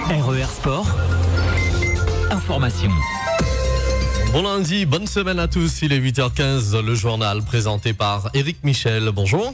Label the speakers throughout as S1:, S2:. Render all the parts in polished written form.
S1: RER Sport, information.
S2: Bon lundi, bonne semaine à tous, il est 8h15, le journal présenté par Éric Michel, bonjour.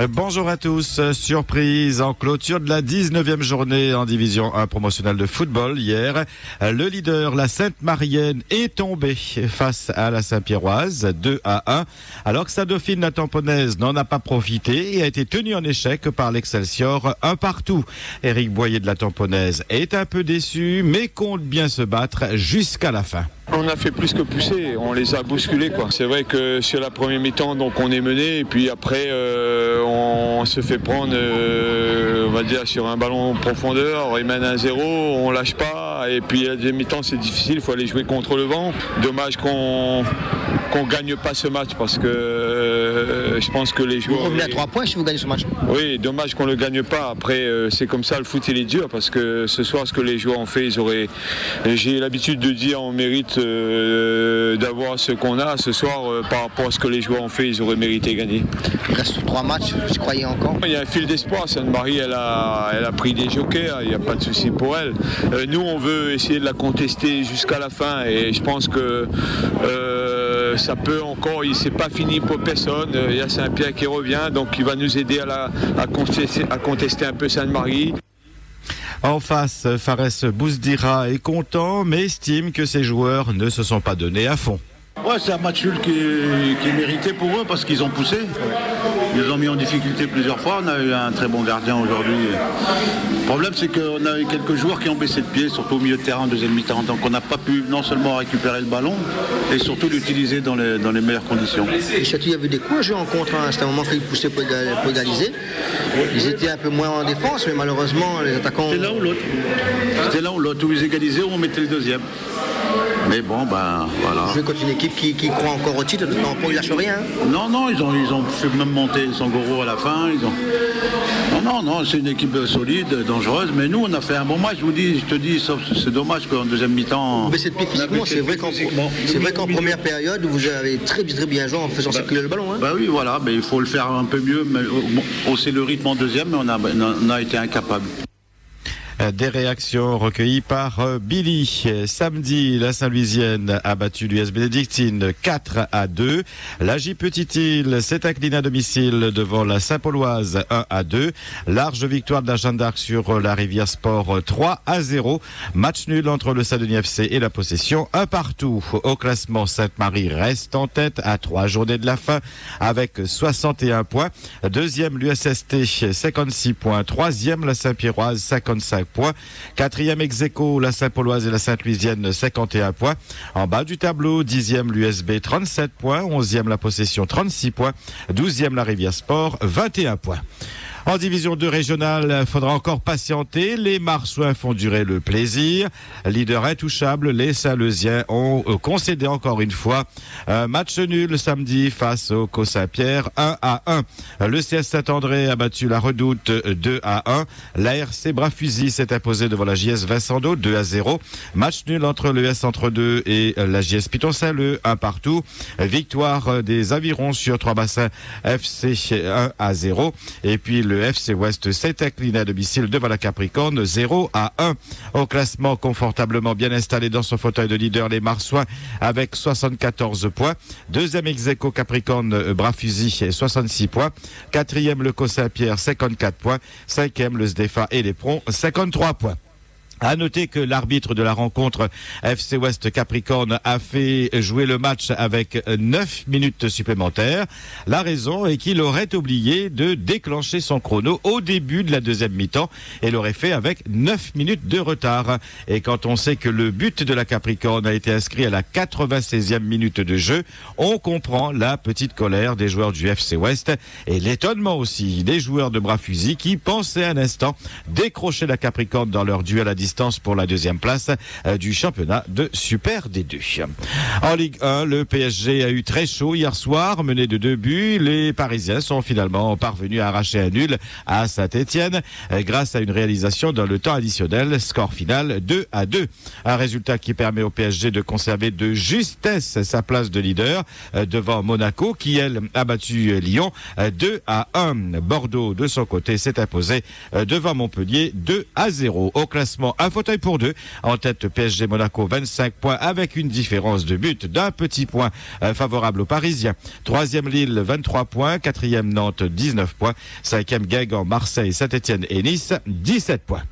S3: Bonjour à tous. Surprise en clôture de la 19e journée en division 1 promotionnelle de football hier. Le leader, la Sainte-Marienne, est tombé face à la Saint-Pierroise 2-1. Alors que sa dauphine, la Tamponnaise, n'en a pas profité et a été tenue en échec par l'Excelsior 1-1. Éric Boyer de la Tamponnaise est un peu déçu mais compte bien se battre jusqu'à la fin.
S4: On a fait plus que pousser, on les a bousculés quoi. C'est vrai que sur la première mi-temps, donc on est mené et puis après on se fait prendre, on va dire sur un ballon en profondeur, il mène 1-0, on lâche pas et puis la deuxième mi-temps c'est difficile, il faut aller jouer contre le vent. Dommage qu'on gagne pas ce match parce que je pense que les joueurs...
S5: Vous revenez à 3 points si vous gagnez ce match.
S4: Oui, dommage qu'on le gagne pas. Après c'est comme ça, le foot il est dur parce que ce soir ce que les joueurs ont fait, j'ai l'habitude de dire on mérite d'avoir ce qu'on a ce soir par rapport à ce que les joueurs ont fait, ils auraient mérité gagner.
S5: Il reste 3 matchs, je croyais encore.
S4: Il y a un fil d'espoir, Sainte-Marie elle a pris des jokers, il n'y a pas de souci pour elle. Nous on veut essayer de la contester jusqu'à la fin et je pense que ça peut encore, c'est pas fini pour personne, il y a Saint-Pierre qui revient donc il va nous aider à contester un peu Sainte-Marie.
S3: En face, Fares Bouzdira est content, mais estime que ses joueurs ne se sont pas donnés à fond.
S6: Ouais, c'est un match nul qui est mérité pour eux parce qu'ils ont poussé. Ils ont mis en difficulté plusieurs fois. On a eu un très bon gardien aujourd'hui. Le problème, c'est qu'on a eu quelques joueurs qui ont baissé de pied, surtout au milieu de terrain en deuxième mi-temps. Donc on n'a pas pu non seulement récupérer le ballon, et surtout l'utiliser dans les meilleures conditions.
S5: Et Château, il y avait des coups à jouer en contre. C'était un moment qu'ils poussaient pour égaliser. Ils étaient un peu moins en défense, mais malheureusement, les attaquants...
S6: C'était l'un ou l'autre. C'était l'un ou l'autre. Où ils égalisaient, où on mettait le deuxième. Mais bon, ben voilà.
S5: Jouer contre une équipe qui croit encore au titre, ils lâchent rien.
S6: Non, ils ont fait même monter Sangoro à la fin. Non, c'est une équipe solide, dangereuse. Mais nous, on a fait un bon match. Je te dis, sauf c'est dommage qu'en deuxième mi-temps.
S5: Mais c'est physiquement, c'est vrai qu'en première période, vous avez très bien joué en faisant circuler le ballon. Hein.
S6: Bah oui, voilà. Mais il faut le faire un peu mieux, hausser le rythme en deuxième, mais on a été incapable.
S3: Des réactions recueillies par Billy. Samedi, la Saint-Louisienne a battu l'US Bénédictine 4-2. La J Petite-Île s'est inclinée à domicile devant la Saint-Pauloise 1-2. Large victoire de la Jeanne d'Arc sur la Rivière Sport 3-0. Match nul entre le Saint-Denis FC et la Possession 1-1. Au classement, Sainte-Marie reste en tête à 3 journées de la fin avec 61 points. Deuxième, l'USST 56 points. Troisième, la Saint-Pierroise 55 points. Quatrième ex-aequo, la Saint-Pauloise et la Sainte-Louisienne 51 points. En bas du tableau, 10e l'USB 37 points, 11e la Possession 36 points, 12e la Rivière Sport 21 points. En division 2 régionale, faudra encore patienter. Les Marsouins font durer le plaisir. Leader intouchable, les Saint-Leusiens ont concédé encore une fois un match nul samedi face au Co-Saint-Pierre 1-1. Le CS Saint-André a battu la Redoute 2-1. La RC Bras-Fusil s'est imposée devant la JS Vincendo 2-0. Match nul entre le S Entre-Deux et la JS Piton-Saint-Leu 1-1. Victoire des Avirons sur Trois-Bassins FC 1-0. Et puis le FC Ouest s'est incliné à domicile devant la Capricorne 0-1. Au classement, confortablement bien installé dans son fauteuil de leader, les Marsouins avec 74 points. Deuxième ex-aequo Capricorne Bras-Fusil 66 points. Quatrième le Co-Saint-Pierre 54 points. Cinquième le SDFA et les Prons 53 points. À noter que l'arbitre de la rencontre FC Ouest Capricorne a fait jouer le match avec 9 minutes supplémentaires. La raison est qu'il aurait oublié de déclencher son chrono au début de la deuxième mi-temps et l'aurait fait avec 9 minutes de retard. Et quand on sait que le but de la Capricorne a été inscrit à la 96e minute de jeu, on comprend la petite colère des joueurs du FC Ouest et l'étonnement aussi des joueurs de Bras-Fusil qui pensaient un instant décrocher la Capricorne dans leur duel à distance pour la deuxième place du championnat de Super D2. En Ligue 1, le PSG a eu très chaud hier soir, mené de 2 buts. Les Parisiens sont finalement parvenus à arracher un nul à Saint-Etienne grâce à une réalisation dans le temps additionnel, score final 2-2. Un résultat qui permet au PSG de conserver de justesse sa place de leader devant Monaco qui, elle, a battu Lyon 2-1. Bordeaux, de son côté, s'est imposé devant Montpellier 2-0. Au classement, Un fauteuil pour deux. En tête, PSG Monaco, 25 points avec une différence de but d'un petit point favorable aux Parisiens. Troisième Lille, 23 points. Quatrième Nantes, 19 points. Cinquième Guingamp, Marseille, Saint-Etienne et Nice, 17 points.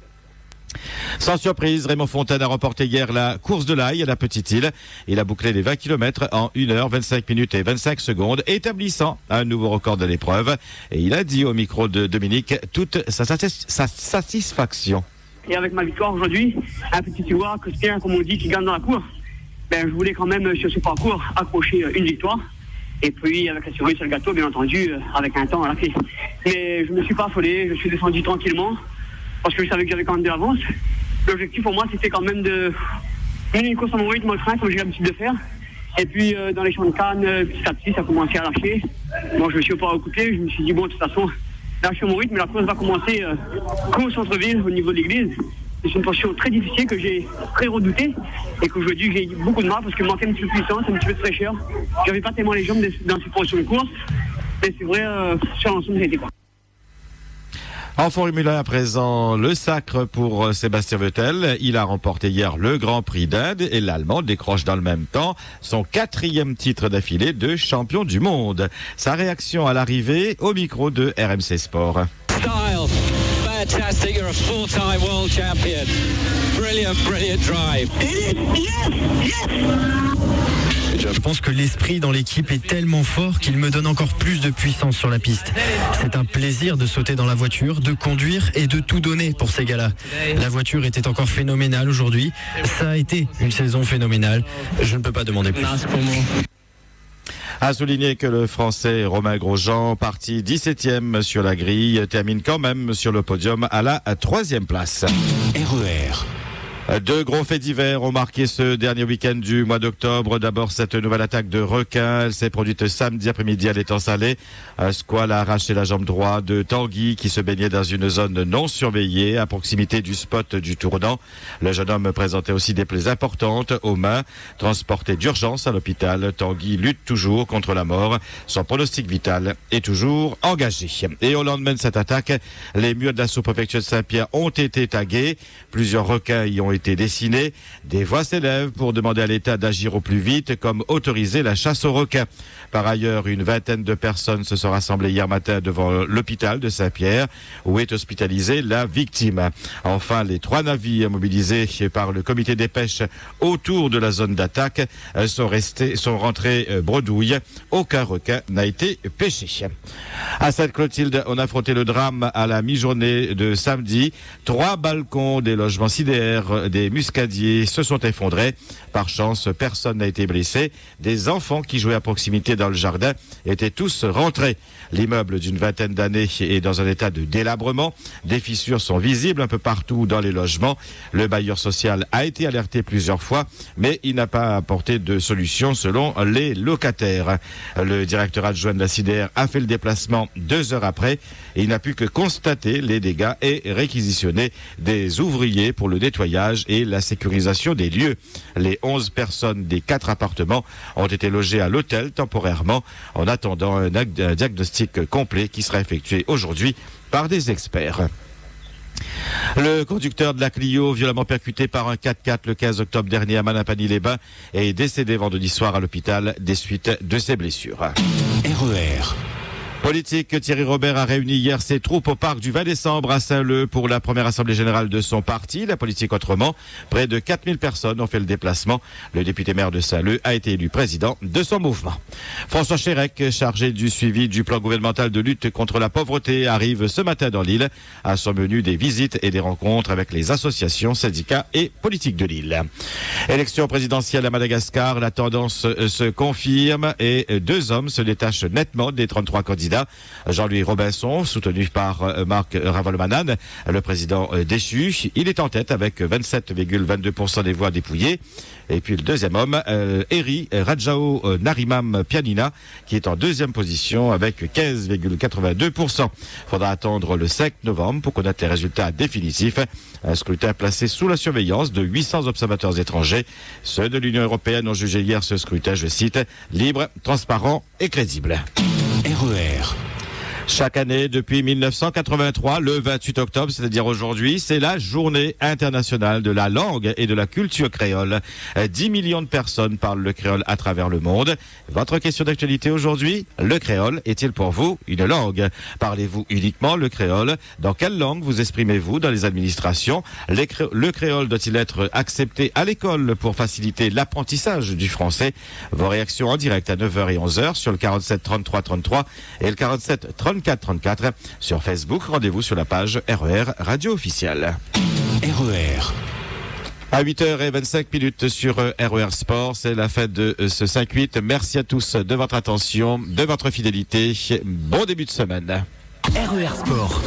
S3: Sans surprise, Raymond Fontaine a remporté hier la course de l'Aille à la Petite Île. Il a bouclé les 20 km en 1h, 25 minutes et 25 secondes, établissant un nouveau record de l'épreuve. Et il a dit au micro de Dominique toute sa satisfaction.
S7: Et avec ma victoire aujourd'hui, un petit Ivoire, Christian, comme on dit, qui gagne dans la cour, je voulais quand même, sur ce parcours, accrocher une victoire. Et puis, avec la cerise sur le gâteau, bien entendu, avec un temps à la clé. Mais je ne me suis pas affolé, je suis descendu tranquillement. Parce que je savais que j'avais quand même de l'avance. L'objectif pour moi, c'était quand même de mener une course à mon rythme, au train, comme j'ai l'habitude de faire. Et puis, dans les champs de canne, petit à petit, ça a commencé à lâcher. Bon, je me suis pas recoupé. Je me suis dit, bon, de toute façon, là, je suis à mon rythme, mais la course va commencer comme au centre-ville, au niveau de l'église. C'est une portion très difficile que j'ai très redoutée. Et qu'aujourd'hui, j'ai eu beaucoup de mal parce que manquait un petit peu de puissance, un petit peu de fraîcheur. J'avais pas tellement les jambes dans cette portion de course. Mais c'est vrai, sur l'ensemble, ça a été quoi.
S3: En Formule 1 à présent, le sacre pour Sébastien Vettel. Il a remporté hier le Grand Prix d'Inde et l'Allemand décroche dans le même temps son 4e titre d'affilée de champion du monde. Sa réaction à l'arrivée au micro de RMC Sport.
S8: Style, fantastic, you're a full-time world champion. Brilliant, brilliant drive.
S9: Je pense que l'esprit dans l'équipe est tellement fort qu'il me donne encore plus de puissance sur la piste. C'est un plaisir de sauter dans la voiture, de conduire et de tout donner pour ces gars-là. La voiture était encore phénoménale aujourd'hui. Ça a été une saison phénoménale. Je ne peux pas demander plus.
S3: A souligner que le Français Romain Grosjean, parti 17e sur la grille, termine quand même sur le podium à la 3e place.
S1: RER.
S3: Deux gros faits divers ont marqué ce dernier week-end du mois d'octobre. D'abord, cette nouvelle attaque de requin. Elle s'est produite samedi après-midi à l'étang Salé. Un squale a arraché la jambe droite de Tanguy qui se baignait dans une zone non surveillée à proximité du spot du tournant. Le jeune homme présentait aussi des plaies importantes aux mains. Transporté d'urgence à l'hôpital, Tanguy lutte toujours contre la mort. Son pronostic vital est toujours engagé. Et au lendemain de cette attaque, les murs de la sous-préfecture de Saint-Pierre ont été tagués. Plusieurs requins y ont été dessinés. Des voix s'élèvent pour demander à l'État d'agir au plus vite, comme autoriser la chasse aux requins. Par ailleurs, une vingtaine de personnes se sont rassemblées hier matin devant l'hôpital de Saint-Pierre, où est hospitalisée la victime. Enfin, les 3 navires mobilisés par le comité des pêches autour de la zone d'attaque sont rentrés bredouilles. Aucun requin n'a été pêché. À Sainte-Clotilde, on a affronté le drame à la mi-journée de samedi. 3 balcons des logements sidéraires des Muscadiers se sont effondrés. Par chance, personne n'a été blessé. Des enfants qui jouaient à proximité dans le jardin étaient tous rentrés. L'immeuble d'une vingtaine d'années est dans un état de délabrement. Des fissures sont visibles un peu partout dans les logements. Le bailleur social a été alerté plusieurs fois, mais il n'a pas apporté de solution selon les locataires. Le directeur adjoint de la CIDR a fait le déplacement 2 heures après et il n'a pu que constater les dégâts et réquisitionner des ouvriers pour le nettoyage et la sécurisation des lieux. Les 11 personnes des 4 appartements ont été logées à l'hôtel temporairement en attendant un diagnostic complet qui sera effectué aujourd'hui par des experts. Le conducteur de la Clio, violemment percuté par un 4x4 le 15 octobre dernier à Manapany-les-Bains, est décédé vendredi soir à l'hôpital des suites de ses blessures.
S1: RER.
S3: Politique, Thierry Robert a réuni hier ses troupes au parc du 20 décembre à Saint-Leu pour la première assemblée générale de son parti, la politique autrement. Près de 4000 personnes ont fait le déplacement. Le député maire de Saint-Leu a été élu président de son mouvement. François Chérec, chargé du suivi du plan gouvernemental de lutte contre la pauvreté, arrive ce matin dans l'île. À son menu, des visites et des rencontres avec les associations, syndicats et politiques de l'île. Élection présidentielle à Madagascar, la tendance se confirme et 2 hommes se détachent nettement des 33 candidats. Jean-Louis Robinson, soutenu par Marc Ravalomanane, le président déchu. Il est en tête avec 27,22% des voix dépouillées. Et puis le deuxième homme, Eri Rajao Narimam Pianina, qui est en 2e position avec 15,82%. Faudra attendre le 5 novembre pour connaître les résultats définitifs. Un scrutin placé sous la surveillance de 800 observateurs étrangers. Ceux de l'Union européenne ont jugé hier ce scrutin, je cite, libre, transparent et crédible.
S1: RER.
S3: Chaque année, depuis 1983, le 28 octobre, c'est-à-dire aujourd'hui, c'est la journée internationale de la langue et de la culture créole. 10 millions de personnes parlent le créole à travers le monde. Votre question d'actualité aujourd'hui, le créole est-il pour vous une langue? Parlez-vous uniquement le créole? Dans quelle langue vous exprimez-vous dans les administrations? Le créole doit-il être accepté à l'école pour faciliter l'apprentissage du français? Vos réactions en direct à 9h et 11h sur le 47 33 33 et le 47 34 34. Sur Facebook, rendez-vous sur la page RER Radio Officielle.
S1: RER.
S3: À 8h25 sur RER Sport, c'est la fête de ce 5-8. Merci à tous de votre attention, de votre fidélité. Bon début de semaine.
S1: RER Sport.